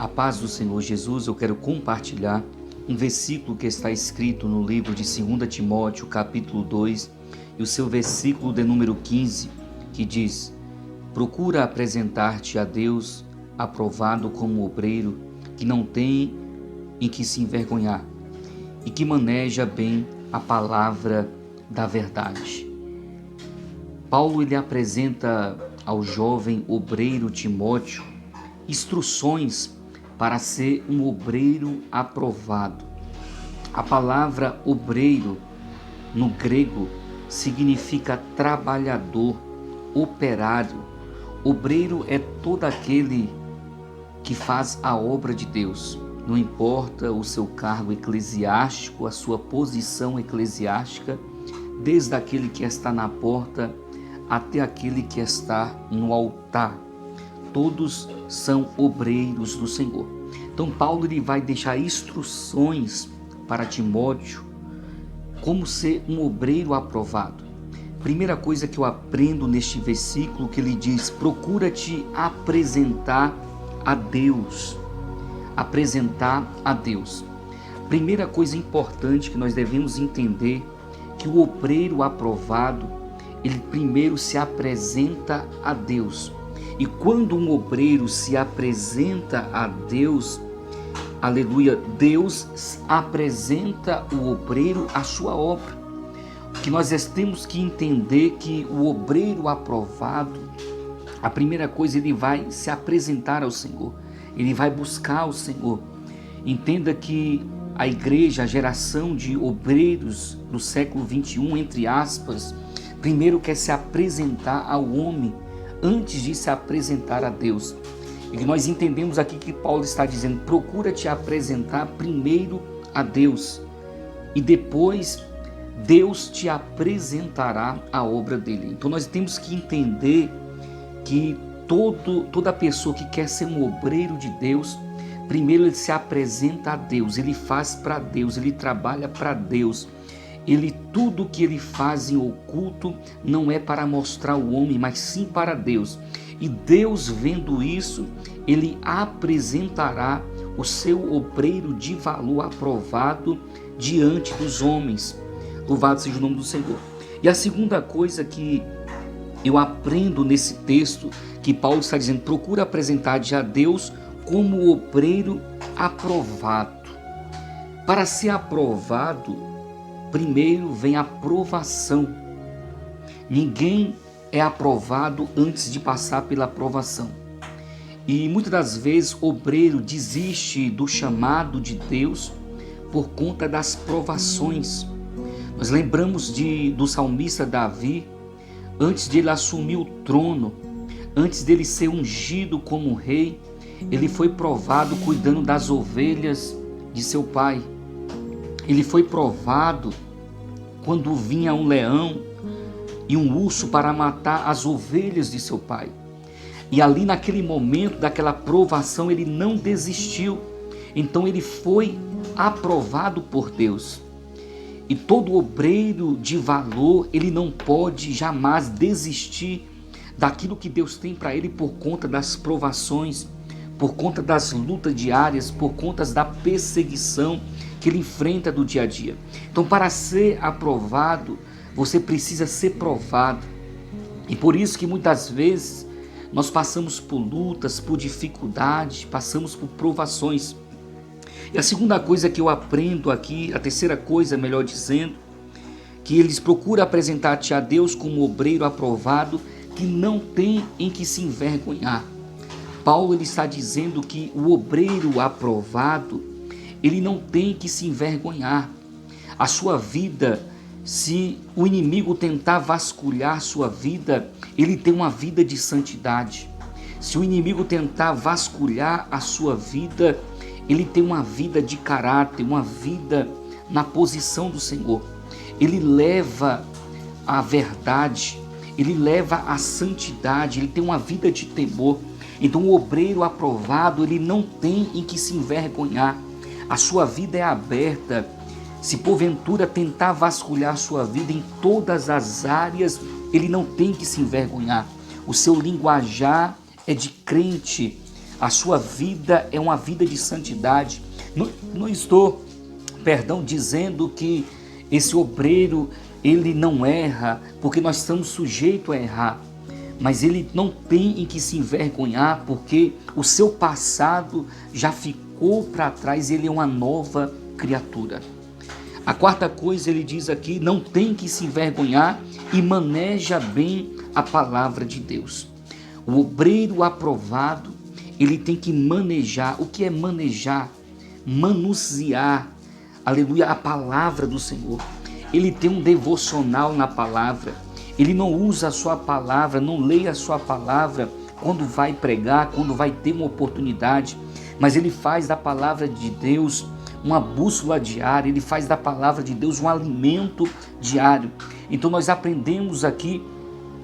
A paz do Senhor Jesus, eu quero compartilhar um versículo que está escrito no livro de 2 Timóteo, capítulo 2, e o seu versículo de número 15, que diz: procura apresentar-te a Deus aprovado como obreiro, que não tem em que se envergonhar, e que maneja bem a palavra da verdade. Paulo ele apresenta ao jovem obreiro Timóteo instruções para ser um obreiro aprovado. A palavra obreiro no grego significa trabalhador, operário. Obreiro é todo aquele que faz a obra de Deus. Não importa o seu cargo eclesiástico, a sua posição eclesiástica, desde aquele que está na porta até aquele que está no altar. Todos são obreiros do Senhor. Então Paulo ele vai deixar instruções para Timóteo como ser um obreiro aprovado. Primeira coisa que eu aprendo neste versículo que ele diz: procura te apresentar a Deus. Apresentar a Deus. Primeira coisa importante que nós devemos entender, que o obreiro aprovado, ele primeiro se apresenta a Deus. E quando um obreiro se apresenta a Deus, aleluia, Deus apresenta o obreiro a sua obra. Que nós temos que entender que o obreiro aprovado, a primeira coisa, ele vai se apresentar ao Senhor, ele vai buscar o Senhor. Entenda que a igreja, a geração de obreiros do século 21, entre aspas, primeiro quer se apresentar ao homem antes de se apresentar a Deus. E nós entendemos aqui que Paulo está dizendo: procura te apresentar primeiro a Deus, e depois Deus te apresentará a obra dele. Então nós temos que entender que toda pessoa que quer ser um obreiro de Deus, primeiro ele se apresenta a Deus, ele faz para Deus, ele trabalha para Deus. Tudo que ele faz em oculto não é para mostrar ao homem, mas sim para Deus. E Deus, vendo isso, ele apresentará o seu obreiro de valor aprovado diante dos homens. Louvado seja o nome do Senhor. E a segunda coisa que eu aprendo nesse texto, que Paulo está dizendo: procura apresentar-te a Deus como obreiro aprovado. Para ser aprovado, primeiro vem a provação. Ninguém é aprovado antes de passar pela provação. E muitas das vezes o obreiro desiste do chamado de Deus por conta das provações. Nós lembramos do salmista Davi, antes de ele assumir o trono, antes dele ser ungido como rei, ele foi provado cuidando das ovelhas de seu pai. Ele foi provado quando vinha um leão e um urso para matar as ovelhas de seu pai. E ali naquele momento daquela provação ele não desistiu. Então ele foi aprovado por Deus. E todo obreiro de valor, ele não pode jamais desistir daquilo que Deus tem para ele por conta das provações, por conta das lutas diárias, por conta da perseguição que ele enfrenta do dia a dia. Então, para ser aprovado, você precisa ser provado. E por isso que muitas vezes nós passamos por lutas, por dificuldades, passamos por provações. E a segunda coisa que eu aprendo aqui, a terceira coisa, melhor dizendo, que eles procuram apresentar-te a Deus como obreiro aprovado, que não tem em que se envergonhar. Paulo ele está dizendo que o obreiro aprovado, ele não tem que se envergonhar. A sua vida, se o inimigo tentar vasculhar sua vida, ele tem uma vida de santidade. Se o inimigo tentar vasculhar a sua vida, ele tem uma vida de caráter, uma vida na posição do Senhor. Ele leva a verdade, ele leva a santidade, ele tem uma vida de temor. Então o obreiro aprovado, ele não tem em que se envergonhar. A sua vida é aberta. Se porventura tentar vasculhar a sua vida em todas as áreas, ele não tem que se envergonhar. O seu linguajar é de crente. A sua vida é uma vida de santidade. Não estou, dizendo que esse obreiro, ele não erra, porque nós estamos sujeitos a errar. Mas ele não tem em que se envergonhar, porque o seu passado já ficou para trás, ele é uma nova criatura. A quarta coisa, ele diz aqui, não tem que se envergonhar e maneja bem a palavra de Deus. O obreiro aprovado, ele tem que manejar. O que é manejar? Manusear, aleluia, a palavra do Senhor. Ele tem um devocional na palavra. Ele não usa a sua palavra, não lê a sua palavra quando vai pregar, quando vai ter uma oportunidade, mas ele faz da palavra de Deus uma bússola diária, ele faz da palavra de Deus um alimento diário. Então nós aprendemos aqui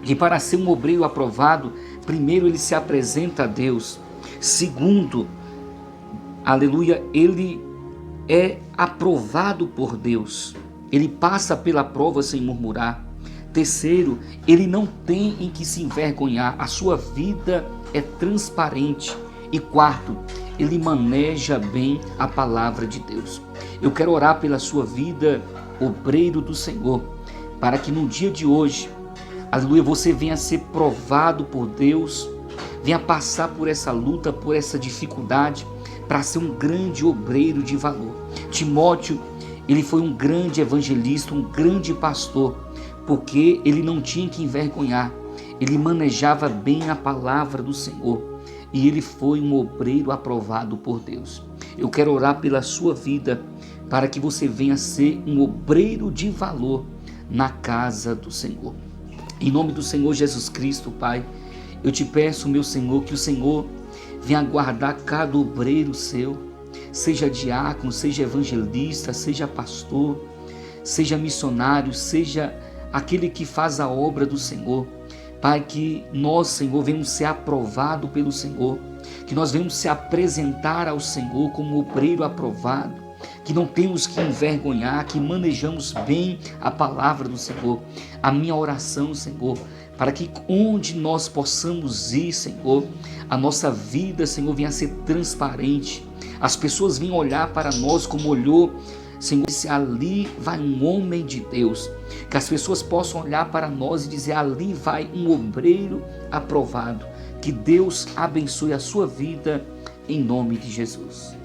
que para ser um obreiro aprovado, primeiro ele se apresenta a Deus. Segundo, aleluia, ele é aprovado por Deus. Ele passa pela prova sem murmurar. Terceiro, ele não tem em que se envergonhar. A sua vida é transparente. E quarto, ele maneja bem a palavra de Deus. Eu quero orar pela sua vida, obreiro do Senhor, para que no dia de hoje, aleluia, você venha ser provado por Deus, venha passar por essa luta, por essa dificuldade, para ser um grande obreiro de valor. Timóteo, ele foi um grande evangelista, um grande pastor, porque ele não tinha que envergonhar, ele manejava bem a palavra do Senhor e ele foi um obreiro aprovado por Deus. Eu quero orar pela sua vida, para que você venha ser um obreiro de valor na casa do Senhor. Em nome do Senhor Jesus Cristo, Pai, eu te peço, meu Senhor, que o Senhor venha guardar cada obreiro seu, seja diácono, seja evangelista, seja pastor, seja missionário, seja aquele que faz a obra do Senhor. Pai, que nós, Senhor, venhamos ser aprovados pelo Senhor, que nós venhamos se apresentar ao Senhor como obreiro aprovado, que não temos que envergonhar, que manejamos bem a palavra do Senhor. A minha oração, Senhor, para que onde nós possamos ir, Senhor, a nossa vida, Senhor, venha a ser transparente. As pessoas venham olhar para nós como olhou, Senhor, disse, ali vai um homem de Deus. Que as pessoas possam olhar para nós e dizer, ali vai um obreiro aprovado. Que Deus abençoe a sua vida, em nome de Jesus.